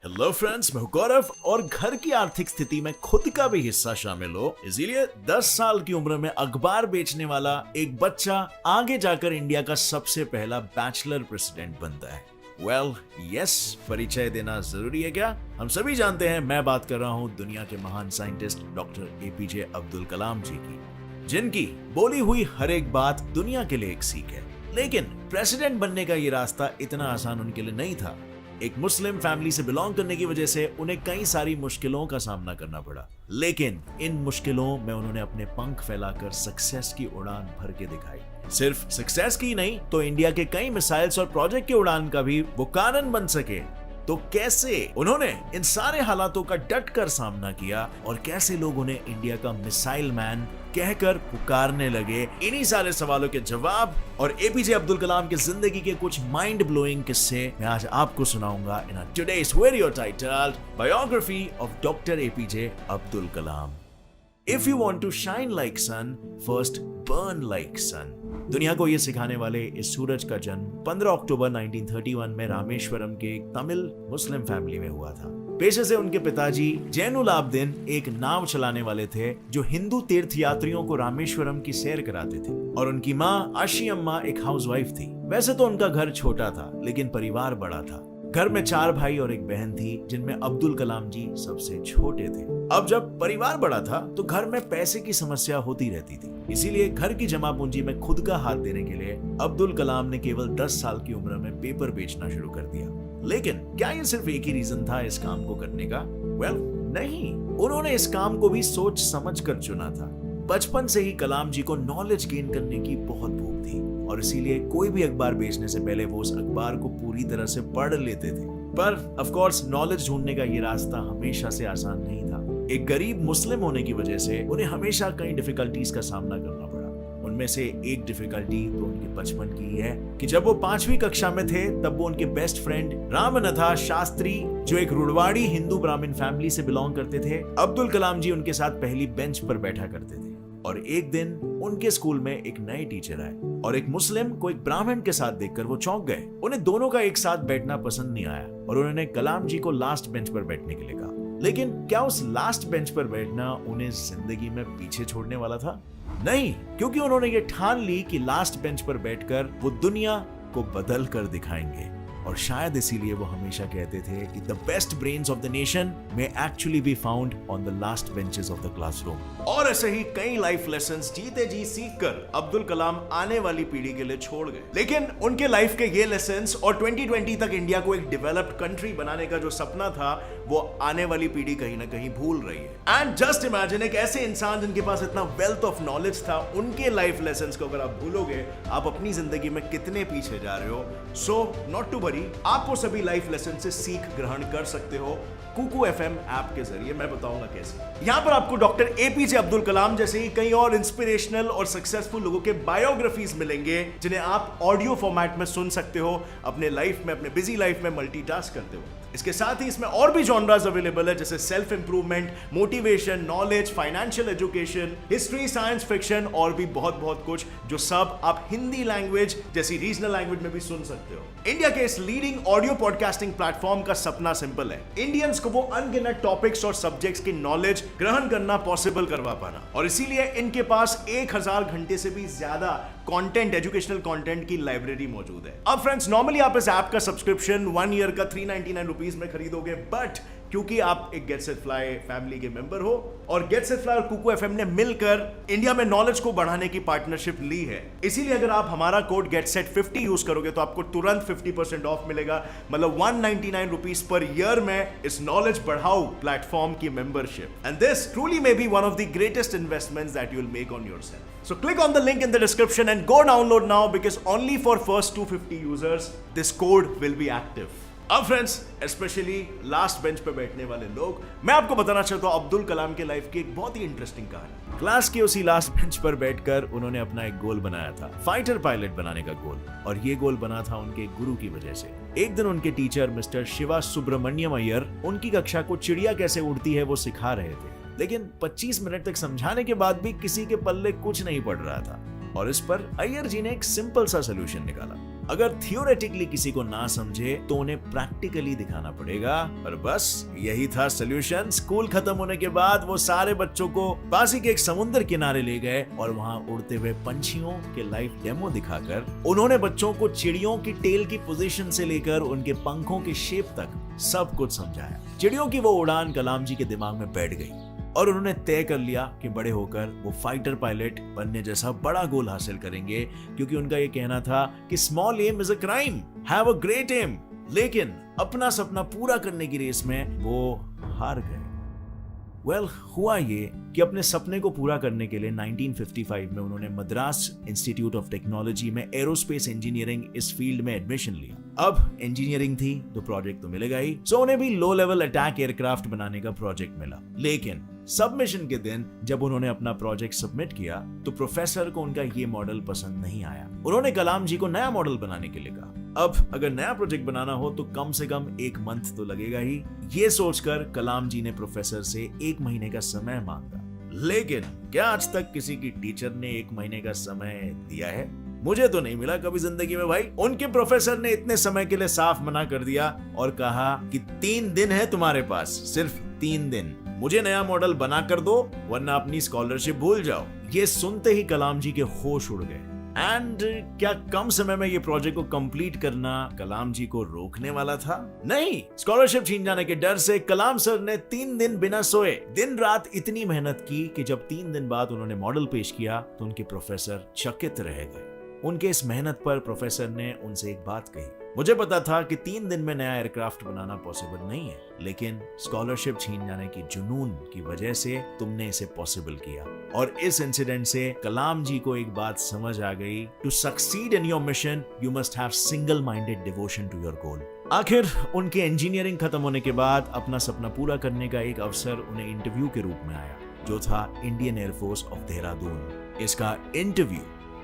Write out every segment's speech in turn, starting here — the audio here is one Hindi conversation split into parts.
हेलो फ्रेंड्स, मैं हूं गौरव और घर की आर्थिक स्थिति में खुद का भी हिस्सा शामिल हो, इसीलिए 10 साल की उम्र में अखबार बेचने वाला एक बच्चा आगे जाकर इंडिया का सबसे पहला बैचलर प्रेसिडेंट बनता है। वेल, यस, परिचय देना जरूरी है क्या? हम सभी जानते हैं, मैं बात कर रहा हूं दुनिया के महान scientist doctor APJ Abdul Kalam जी की, जिनकी बोली हुई हर एक बात दुनिया के लिए एक सीख है। लेकिन प्रेसिडेंट बनने का ये रास्ता इतना आसान उनके लिए नहीं था। एक मुस्लिम फैमिली से बिलोंग करने की वजह से उन्हें कई सारी मुश्किलों का सामना करना पड़ा, लेकिन इन मुश्किलों में उन्होंने अपने पंख फैलाकर सक्सेस की उड़ान भर के दिखाई। सिर्फ सक्सेस की नहीं तो इंडिया के कई मिसाइल्स और प्रोजेक्ट की उड़ान का भी वो कारण बन सके। तो कैसे उन्होंने इन सारे हालातों का डट कर सामना किया और कैसे लोग उन्हें इंडिया का मिसाइल मैन कहकर पुकारने लगे, इन्हीं सारे सवालों के जवाब और एपीजे अब्दुल कलाम की जिंदगी के कुछ माइंड ब्लोइंग किस्से मैं आज आपको सुनाऊंगा in today's video titled biography of doctor APJ Abdul Kalam. If you want to shine like sun, first burn like sun. दुनिया को ये सिखाने वाले इस सूरज का जन्म 15 अक्टूबर 1931 में रामेश्वरम के एक तमिल मुस्लिम फैमिली में हुआ था। पेशे से उनके पिताजी जैनुल आबदीन एक नाव चलाने वाले थे जो हिंदू तीर्थयात्रियों को रामेश्वरम की सैर कराते थे, और उनकी माँ आशी अम्मा एक हाउसवाइफ थी। वैसे तो उनका घर छोटा था, लेकिन परिवार बड़ा था। घर में 4 भाई और एक बहन थी, जिनमें अब्दुल कलाम जी सबसे छोटे थे। अब जब परिवार बड़ा था तो घर में पैसे की समस्या होती रहती थी, इसीलिए घर की जमा पूंजी में खुद का हाथ देने के लिए अब्दुल कलाम ने केवल 10 साल की उम्र में पेपर बेचना शुरू कर दिया। लेकिन क्या ये सिर्फ एक ही रीजन था इस काम को करने का? वेल, नहीं, उन्होंने इस काम को भी सोच समझ कर चुना था। बचपन से ही कलाम जी को नॉलेज गेन करने की बहुत भूख थी, और इसीलिए कोई भी अखबार बेचने से पहले वो उस अखबार को पूरी तरह से पढ़ लेते थे। पर ऑफ कोर्स नॉलेज ढूंढने का ये रास्ता हमेशा से आसान नहीं था। एक गरीब मुस्लिम होने की वजह से उन्हें हमेशा कई डिफिकल्टीज का सामना करना पड़ा। उनमें से एक डिफिकल्टी तो उनके बचपन की है कि जब वो 5वीं कक्षा में थे तब वो उनके बेस्ट फ्रेंड रामनाथा शास्त्री, जो एक रुड़वाड़ी हिंदू ब्राह्मण फैमिली से बिलोंग करते थे, अब्दुल कलाम जी उनके साथ पहली बेंच पर बैठा करते थे। और एक दिन उनके स्कूल में एक नए टीचर आए और एक मुस्लिम को एक ब्राह्मण के साथ देखकर वो चौंक गए। उन्हें दोनों का एक साथ बैठना पसंद नहीं आया और उन्होंने कलाम जी को लास्ट बेंच पर बैठने के लिए कहा। लेकिन क्या उस लास्ट बेंच पर बैठना उन्हें जिंदगी में पीछे छोड़ने वाला था? नहीं, क्योंकि उन्होंने ये ठान ली कि लास्ट बेंच पर बैठकर वो दुनिया को बदल कर दिखाएंगे। और शायद इसीलिए वो हमेशा कहते थे कि the best brains of the nation may actually be found on the last benches of the classroom. और ऐसे ही कई लाइफ लेसन्स जीते जी सीखकर अब्दुल कलाम आने वाली पीढ़ी के लिए छोड़ गए। लेकिन उनके लाइफ के ये लेसन्स और 2020 तक इंडिया को एक डेवलप्ड कंट्री बनाने का जो सपना था, वो आने वाली पीढ़ी कहीं ना कहीं भूल रही है। एंड जस्ट इमेजिन, एक ऐसे इंसान जिनके पास इतना वेल्थ ऑफ नॉलेज था, उनके लाइफ लेसन्स को अगर आप भूलोगे, आप अपनी जिंदगी में कितने पीछे जा रहे हो। सो नॉट टू वरी, आप वो सभी लाइफ लेसन से सीख ग्रहण कर सकते हो कुकू एफएम ऐप के जरिए। मैं बताऊंगा कैसे। यहां पर आपको डॉक्टर एपीजे अब्दुल कलाम जैसे ही कई और इंस्पिरेशनल और सक्सेसफुल लोगों के बायोग्राफीज मिलेंगे, जिन्हें आप ऑडियो फॉर्मेट में सुन सकते हो अपने लाइफ में, अपने बिजी लाइफ में मल्टीटास्क करते हो। इसके साथ ही इसमें और भी जॉनरास अवेलेबल है, जैसे self improvement, motivation, knowledge, financial education, history, science fiction और भी बहुत कुछ, जो सब आप हिंदी लैंग्वेज जैसी रीजनल लैंग्वेज में भी सुन सकते हो। इंडिया के इस लीडिंग ऑडियो पॉडकास्टिंग प्लेटफॉर्म का सपना सिंपल है, इंडियंस को वो अनगिनत टॉपिक्स और सब्जेक्ट्स की नॉलेज ग्रहण करना पॉसिबल करवा पाना। और इसीलिए इनके पास 1000 घंटे से भी ज्यादा कंटेंट, एजुकेशनल कंटेंट की लाइब्रेरी मौजूद है। अब फ्रेंड्स, नॉर्मली आप इस ऐप का सब्सक्रिप्शन 1 ईयर का 399 रुपीज में खरीदोगे, बट क्योंकि आप एक गेट सेट फ्लाई फैमिली के मेंबर हो और गेट सेट फ्लाई और कुकू एफएम ने मिलकर इंडिया में नॉलेज को बढ़ाने की पार्टनरशिप ली है, इसीलिए अगर आप हमारा कोड GetSet50 यूज करोगे तो आपको तुरंत 50% ऑफ मिलेगा। मतलब 199 रुपीज पर ईयर में इस नॉलेज बढ़ाओ प्लेटफॉर्म की membership. And this truly may be one of the greatest investments that you will make on yourself. So click on the link in the description and go download now, because only for first 250 users this code will be active. अब फ्रेंड्स, स्पेशली लास्ट बेंच पे बैठने वाले लोग, मैं आपको बताना चाहता हूँ अब्दुल कलाम के लाइफ की एक बहुत ही इंटरेस्टिंग कहानी। क्लास के उसी लास्ट बेंच पर बैठकर उन्होंने अपना एक गोल बनाया था, फाइटर पायलट बनाने का गोल, और ये गोल बना था उनके गुरु की वजह से। एक दिन उनके टीचर मिस्टर शिवा सुब्रमण्यम अय्यर उनकी कक्षा को चिड़िया कैसे उड़ती है वो सिखा रहे थे, लेकिन 25 मिनट तक समझाने के बाद भी किसी के पल्ले कुछ नहीं पड़ रहा था। और इस पर अय्यर जी ने एक सिंपल सा सोल्यूशन निकाला। अगर थियोरेटिकली किसी को ना समझे तो उन्हें प्रैक्टिकली दिखाना पड़ेगा। और बस यही था सोल्यूशन। स्कूल खत्म होने के बाद वो सारे बच्चों को पासी के एक समुद्र किनारे ले गए और वहां उड़ते हुए पंछियों के लाइव डेमो दिखाकर उन्होंने बच्चों को चिड़ियों की टेल की पोजीशन से लेकर उनके पंखों की शेप तक सब कुछ समझाया। चिड़ियों की वो उड़ान कलाम जी के दिमाग में बैठ गई और उन्होंने तय कर लिया कि बड़े होकर वो फाइटर पायलट बनने जैसा बड़ा गोल हासिल करेंगे, क्योंकि उनका ये कहना था कि small aim is a crime, have a great aim. लेकिन अपना सपना पूरा करने की रेस में वो हार गए। हुआ ये कि अपने सपने को पूरा करने के लिए 1955 में उन्होंने मद्रास इंस्टीट्यूट ऑफ टेक्नोलॉजी में एरोस्पेस इंजीनियरिंग इस फील्ड में एडमिशन लिया। अब इंजीनियरिंग थी तो प्रोजेक्ट तो मिलेगा ही, सो उन्हें भी लो लेवल अटैक एयरक्राफ्ट बनाने का प्रोजेक्ट मिला। लेकिन सबमिशन के दिन जब उन्होंने अपना प्रोजेक्ट सबमिट किया तो प्रोफेसर को उनका ये मॉडल पसंद नहीं आया। उन्होंने कलाम जी को नया मॉडल बनाने के लिए कहा। अब अगर नया प्रोजेक्ट बनाना हो तो कम से कम 1 मंथ तो लगेगा ही। ये सोचकर कलाम जी ने प्रोफेसर से 1 महीने का समय मांगा। लेकिन क्या आज तक किसी की टीचर ने 1 महीने का समय दिया है? मुझे तो नहीं मिला कभी जिंदगी में भाई। उनके प्रोफेसर ने इतने समय के लिए साफ मना कर दिया और कहा कि 3 दिन है तुम्हारे पास, सिर्फ 3 दिन। मुझे नया मॉडल बना कर दो वरना अपनी स्कॉलरशिप भूल जाओ। ये सुनते ही कलाम जी के होश उड़ गए। एंड क्या कम समय में ये प्रोजेक्ट को कंप्लीट करना कलाम जी को रोकने वाला था? नहीं। स्कॉलरशिप छीन जाने के डर से कलाम सर ने 3 दिन बिना सोए दिन रात इतनी मेहनत की कि जब 3 दिन बाद उन्होंने मॉडल पेश किया तो उनके प्रोफेसर चकित रह गए। उनके इस मेहनत पर प्रोफेसर ने उनसे एक बात कही, मुझे पता था कि 3 दिन में नया एयरक्राफ्ट बनाना पॉसिबल नहीं है, लेकिन स्कॉलरशिप छीन जाने की जुनून की वजह से तुमने इसे पॉसिबल किया। और इस इंसिडेंट से कलाम जी को एक बात समझ आ गई, to succeed in your mission you must have single minded devotion to your goal. आखिर उनके इंजीनियरिंग खत्म होने के बाद अपना सपना पूरा करने का एक अवसर उन्हें इंटरव्यू के रूप में आया, जो था इंडियन एयरफोर्स ऑफ देहरादून। इसका इंटरव्यू,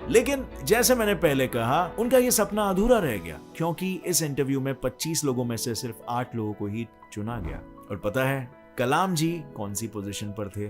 लेकिन जैसे मैंने पहले कहा उनका यह सपना अधूरा रह गया, क्योंकि इस इंटरव्यू में 25 लोगों में से सिर्फ 8 लोगों को ही चुना गया। और पता है कलाम जी कौन सी पोजीशन पर थे?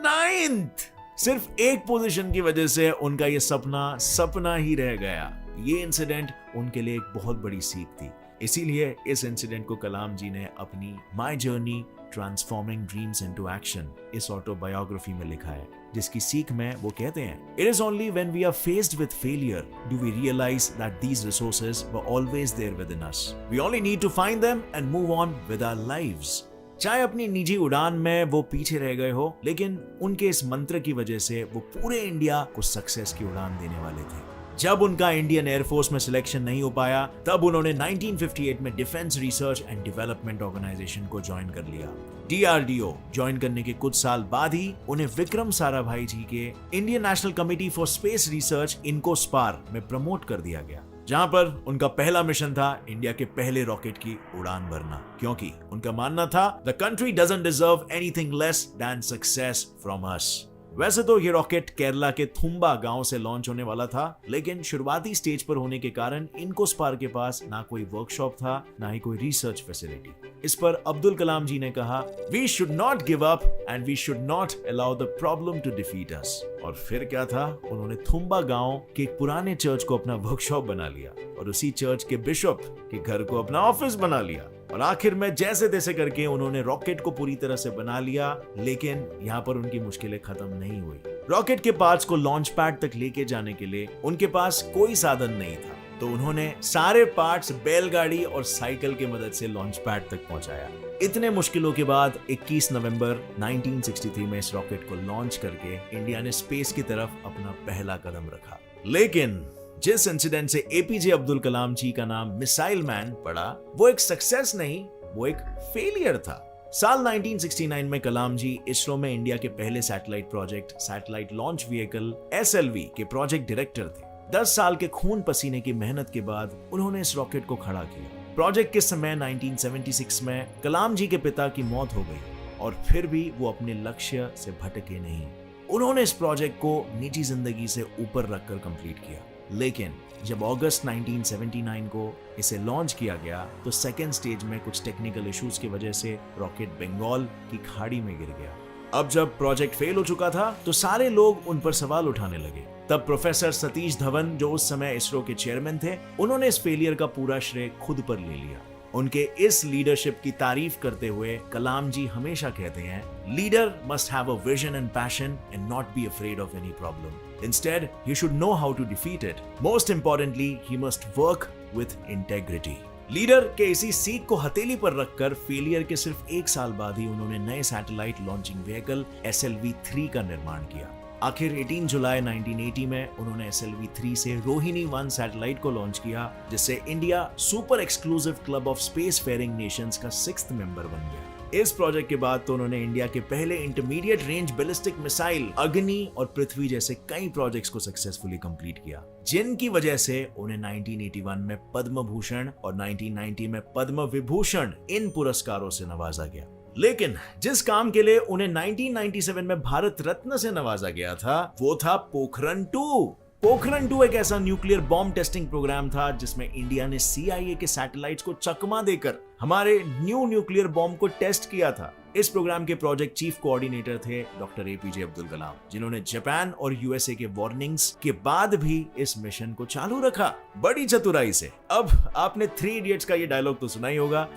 9th। सिर्फ एक पोजीशन की वजह से उनका यह सपना ही रह गया। ये इंसिडेंट उनके लिए एक बहुत बड़ी सीख थी। इसीलिए इस इंसिडेंट को कलाम जी ने अपनी my journey transforming dreams into action इस ऑटोबायोग्राफी में लिखा है, जिसकी सीख में वो कहते हैं, it is only when we are faced with failure do we realize that these resources were always there within us. We only need to find them and move on with our lives. चाहे अपनी निजी उड़ान में वो पीछे रह गए हो, लेकिन उनके इस मंत्र की वजह से वो पूरे इंडिया को सक्सेस की उड़ान देने वाले थे। जब उनका इंडियन एयरफोर्स में सिलेक्शन नहीं हो पाया, तब उन्होंने 1958 में defence research and development organisation को ज्वाइन कर लिया। DRDO ज्वाइन करने के कुछ साल बाद ही उन्हें विक्रम साराभाई जी के Indian National Committee for Space Research INCOSPAR में प्रमोट कर दिया गया, जहां पर उनका पहला मिशन था इंडिया के पहले रॉकेट की उड़ान भरना, क्योंकि उनका मानना था the country doesn't deserve anything less than success from us. वैसे तो ये रॉकेट केरला के थुम्बा गांव से लॉन्च होने वाला था, लेकिन शुरुआती स्टेज पर होने के कारण इनकोस्पार के पास ना कोई वर्कशॉप था, ना ही कोई रिसर्च फैसिलिटी। इस पर अब्दुल कलाम जी ने कहा, we should not give up and we should not allow the problem to defeat us. और फिर क्या था, उन्होंने थुम्बा गांव के एक पुराने चर्च को अपना वर्कशॉप बना लिया और उसी चर्च के बिशप के घर को अपना ऑफिस बना लिया। और आखिर में जैसे तैसे करके उन्होंने रॉकेट को पूरी तरह से बना लिया, लेकिन यहाँ पर उनकी मुश्किलें खत्म नहीं हुई। रॉकेट के पार्ट्स को लॉन्च पैड तक लेके जाने के लिए उनके पास कोई साधन नहीं था, तो उन्होंने सारे पार्ट्स बैलगाड़ी और साइकिल की मदद से लॉन्च पैड तक पहुंचाया। इतने मुश्किलों के बाद 21 नवंबर 1963 में इस रॉकेट को लॉन्च करके इंडिया ने स्पेस की तरफ अपना पहला कदम रखा। लेकिन जिस इंसिडेंट से एपीजे अब्दुल कलाम जी का नाम मिसाइल मैन पड़ा, वो एक सक्सेस नहीं, वो एक फेलियर था। साल 1969 में कलाम जी इसरो में इंडिया के पहले satellite project satellite launch vehicle SLV के प्रोजेक्ट डायरेक्टर थे। 10 साल के खून पसीने की मेहनत के बाद उन्होंने इस रॉकेट को खड़ा किया। प्रोजेक्ट के समय 1976 में कलाम जी के पिता की मौत हो गई और फिर भी वो अपने लक्ष्य से भटके नहीं। उन्होंने इस प्रोजेक्ट को निजी जिंदगी से ऊपर रखकर कंप्लीट किया। लेकिन जब अगस्त 1979 को इसे लॉन्च किया गया तो सेकेंड स्टेज में कुछ टेक्निकल इश्यूज की वजह से रॉकेट बंगाल की खाड़ी में गिर गया। अब जब प्रोजेक्ट फेल हो चुका था तो सारे लोग उन पर सवाल उठाने लगे। तब प्रोफेसर सतीश धवन, जो उस समय इसरो के चेयरमैन थे, उन्होंने इस फेलियर का पूरा श्रेय खुद पर ले लिया। उनके इस लीडरशिप की तारीफ करते हुए कलाम जी हमेशा कहते हैं, leader must have a vision and passion and not be afraid of any problem. Instead he should know how to defeat it. Most importantly he must work with integrity. Leader के इसी सीख को हथेली पर रखकर फेलियर के सिर्फ 1 साल बाद ही उन्होंने नए सैटेलाइट लॉन्चिंग व्हीकल SLV-3 का निर्माण किया। आखिर 18 जुलाई 1980 में उन्होंने SLV-3 से रोहिणी 1 सैटेलाइट को लॉन्च किया, जिससे India super exclusive club of space faring nations का 6th मेंबर बन गया। इस प्रोजेक्ट के बाद तो उन्होंने इंडिया के पहले इंटरमीडिएट रेंज बैलिस्टिक मिसाइल अग्नि और पृथ्वी जैसे कई प्रोजेक्ट्स को सक्सेसफुली कंप्लीट किया, जिनकी वजह से उन्हें 1981 में पद्म भूषण और 1990 में पद्म विभूषण इन पुरस्कारों से नवाजा गया। लेकिन जिस काम के लिए उन्हें 1997 में भारत रत्न से नवाजा गया था, वो था पोखरण 2। पोखरण 2 एक ऐसा न्यूक्लियर बॉम्ब टेस्टिंग प्रोग्राम था जिसमें इंडिया ने CIA के सैटेलाइट्स को चकमा देकर हमारे न्यू न्यूक्लियर बॉम्ब को टेस्ट किया था। इस प्रोग्राम के प्रोजेक्ट चीफ कोऑर्डिनेटर थे डॉक्टर APJ अब्दुल कलाम, जिन्होंने जापान और USA के वार्निंग्स के बाद भी इस मिशन को चालू रखा, बड़ी चतुराई से। अब आपने 3 इडियट्स का ये डायलॉग तो सुना ही होगा,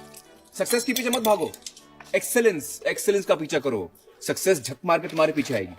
सक्सेस के पीछे मत भागो, एक्सेलेंस का पीछा करो, सक्सेस झक मार के तुम्हारे पीछे आएगी।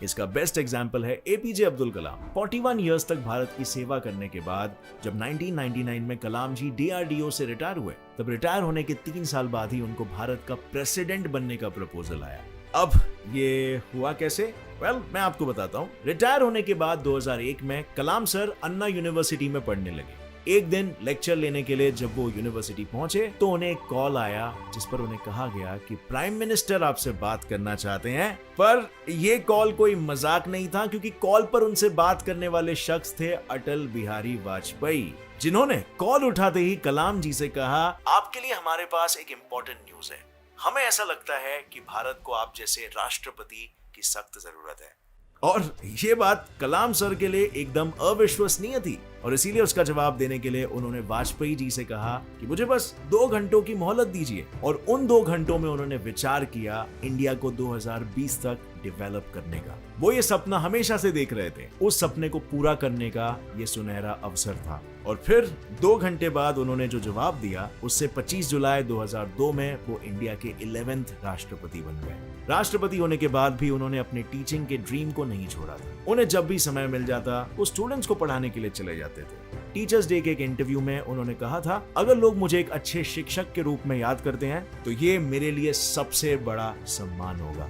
इसका बेस्ट एग्जाम्पल है APJ अब्दुल कलाम। 41 इयर्स तक भारत की सेवा करने के बाद जब 1999 में कलाम जी DRDO से रिटायर हुए, तब रिटायर होने के 3 साल बाद ही उनको भारत का प्रेसिडेंट बनने का प्रपोजल आया। अब ये हुआ कैसे? मैं आपको बताता हूँ। रिटायर होने के बाद 2001 में कलाम सर अन्ना यूनिवर्सिटी में पढ़ने लगे। एक दिन लेक्चर लेने के लिए जब वो यूनिवर्सिटी पहुंचे तो उन्हें एक कॉल आया, जिस पर उन्हें कहा गया कि प्राइम मिनिस्टर आपसे बात करना चाहते हैं। पर ये कॉल कोई मजाक नहीं था, क्योंकि कॉल पर उनसे बात करने वाले शख्स थे अटल बिहारी वाजपेयी, जिन्होंने कॉल उठाते ही कलाम जी से कहा, आपके लिए हमारे पास एक इम्पोर्टेंट न्यूज है। हमें ऐसा लगता है कि भारत को आप जैसे राष्ट्रपति की सख्त जरूरत है। और ये बात कलाम सर के लिए एकदम अविश्वसनीय थी, और इसीलिए उसका जवाब देने के लिए उन्होंने वाजपेयी जी से कहा कि मुझे बस 2 घंटों की मोहलत दीजिए। और उन 2 घंटों में उन्होंने विचार किया इंडिया को 2020 तक डेवलप करने का। वो ये सपना हमेशा से देख रहे थे, उस सपने को पूरा करने का ये सुनहरा अवसर था। और फिर 2 घंटे बाद उन्होंने जो जवाब दिया, उससे 25 जुलाई 2002 में वो इंडिया के 11th राष्ट्रपति बन गए। राष्ट्रपति होने के बाद भी उन्होंने अपने टीचिंग के ड्रीम को नहीं छोड़ा था। उन्हें जब भी समय मिल जाता वो स्टूडेंट्स को पढ़ाने के लिए चले जाते थे। टीचर्स डे के एक इंटरव्यू में उन्होंने कहा था, अगर लोग मुझे एक अच्छे शिक्षक के रूप में याद करते हैं तो ये मेरे लिए सबसे बड़ा सम्मान होगा।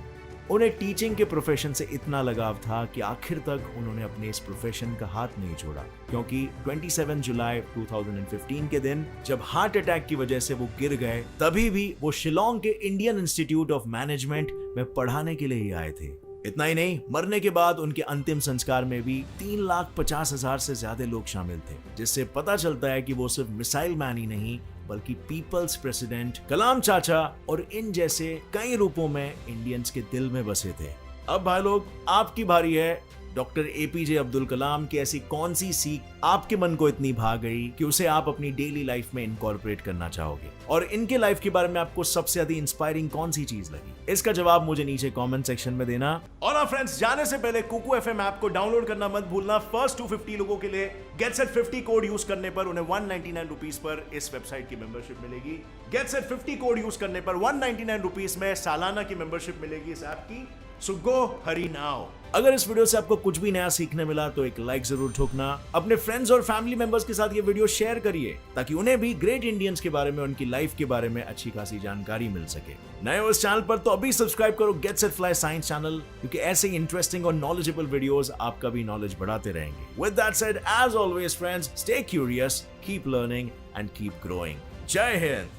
उन्हें टीचिंग के प्रोफेशन से इतना लगाव था कि आखिर तक उन्होंने अपने इस प्रोफेशन का हाथ नहीं छोड़ा, क्योंकि 27 जुलाई 2015 के दिन जब हार्ट अटैक की वजह से वो गिर गए, तभी भी वो शिलोंग के इंडियन इंस्टीट्यूट ऑफ मैनेजमेंट में पढ़ाने के लिए ही आए थे। इतना ही नहीं, मरने के बाद उनके अंतिम संस्कार में भी 3,50,000 से ज्यादा लोग शामिल थे, जिससे पता चलता है कि वो सिर्फ मिसाइल मैन ही नहीं बल्कि पीपल्स प्रेसिडेंट, कलाम चाचा और इन जैसे कई रूपों में इंडियंस के दिल में बसे थे। अब भाई लोग, आपकी बारी है। डॉक्टर APJ अब्दुल कलाम की ऐसी कौन सी सीख आपके मन को इतनी भा गई कि उसे आप अपनी डेली लाइफ में इनकॉर्पोरेट करना चाहोगे? और इनके लाइफ के बारे में आपको सबसे ज्यादा इंस्पायरिंग कौन सी चीज लगी? इसका जवाब मुझे नीचे कमेंट सेक्शन में देना। और हाँ फ्रेंड्स, जाने से पहले कुकू FM ऐप को डाउनलोड करना मत भूलना। फर्स्ट 250 लोगों के लिए GetSet50 कोड यूज करने पर उन्हें 199 रुपीज पर इस वेबसाइट की मेंबरशिप मिलेगी। GetSet50 कोड यूज करने पर 199 रुपीज में सालाना की मेंबरशिप मिलेगी इस ऐप की। सो गो हरी नाउ। अगर इस वीडियो से आपको कुछ भी नया सीखने मिला तो एक लाइक जरूर ठोकना। अपने फ्रेंड्स और फैमिली मेंबर्स के साथ ये वीडियो शेयर करिए, ताकि उन्हें भी ग्रेट इंडियंस के बारे में, उनकी लाइफ के बारे में अच्छी खासी जानकारी मिल सके। नए हो इस चैनल पर तो अभी सब्सक्राइब करो get set fly science channel, क्योंकि ऐसे ही इंटरेस्टिंग और नॉलेजेबल वीडियोस आपका भी नॉलेज बढ़ाते रहेंगे। With that said, as always friends, stay curious, keep learning and keep growing. जय हिंद।